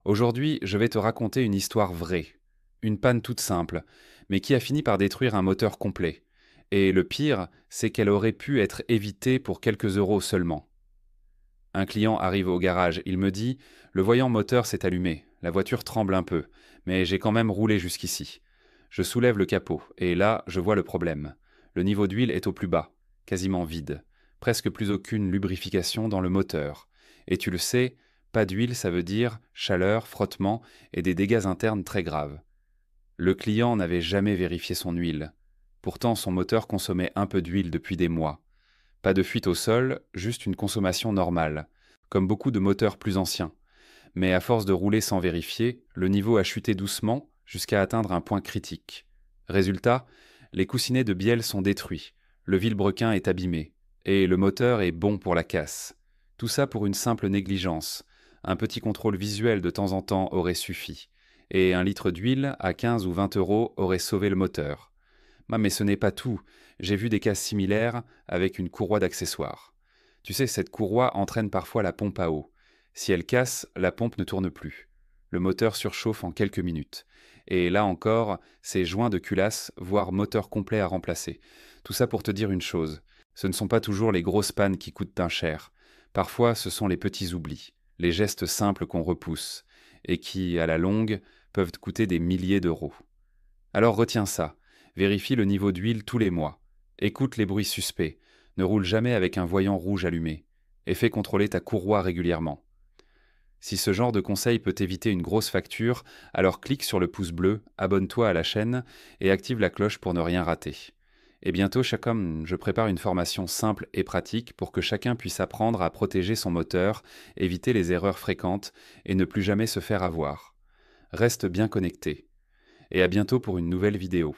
Aujourd'hui, je vais te raconter une histoire vraie. Une panne toute simple, mais qui a fini par détruire un moteur complet. Et le pire, c'est qu'elle aurait pu être évitée pour quelques euros seulement. Un client arrive au garage, il me dit: «Le voyant moteur s'est allumé, la voiture tremble un peu, mais j'ai quand même roulé jusqu'ici.» Je soulève le capot, et là, je vois le problème. Le niveau d'huile est au plus bas, quasiment vide. Presque plus aucune lubrification dans le moteur. Et tu le sais, pas d'huile, ça veut dire chaleur, frottement et des dégâts internes très graves. Le client n'avait jamais vérifié son huile. Pourtant, son moteur consommait un peu d'huile depuis des mois. Pas de fuite au sol, juste une consommation normale, comme beaucoup de moteurs plus anciens. Mais à force de rouler sans vérifier, le niveau a chuté doucement jusqu'à atteindre un point critique. Résultat, les coussinets de bielle sont détruits, le vilebrequin est abîmé, et le moteur est bon pour la casse. Tout ça pour une simple négligence. Un petit contrôle visuel de temps en temps aurait suffi, et un litre d'huile à 15 ou 20 euros aurait sauvé le moteur. Mais ce n'est pas tout. J'ai vu des cas similaires avec une courroie d'accessoires. Tu sais, cette courroie entraîne parfois la pompe à eau. Si elle casse, la pompe ne tourne plus. Le moteur surchauffe en quelques minutes. Et là encore, c'est joint de culasse, voire moteur complet à remplacer. Tout ça pour te dire une chose. Ce ne sont pas toujours les grosses pannes qui coûtent un cher. Parfois, ce sont les petits oublis, les gestes simples qu'on repousse, et qui, à la longue, peuvent coûter des milliers d'euros. Alors retiens ça. Vérifie le niveau d'huile tous les mois. Écoute les bruits suspects. Ne roule jamais avec un voyant rouge allumé. Et fais contrôler ta courroie régulièrement. Si ce genre de conseil peut éviter une grosse facture, alors clique sur le pouce bleu, abonne-toi à la chaîne et active la cloche pour ne rien rater. Et bientôt, chaque homme, je prépare une formation simple et pratique pour que chacun puisse apprendre à protéger son moteur, éviter les erreurs fréquentes et ne plus jamais se faire avoir. Reste bien connecté. Et à bientôt pour une nouvelle vidéo.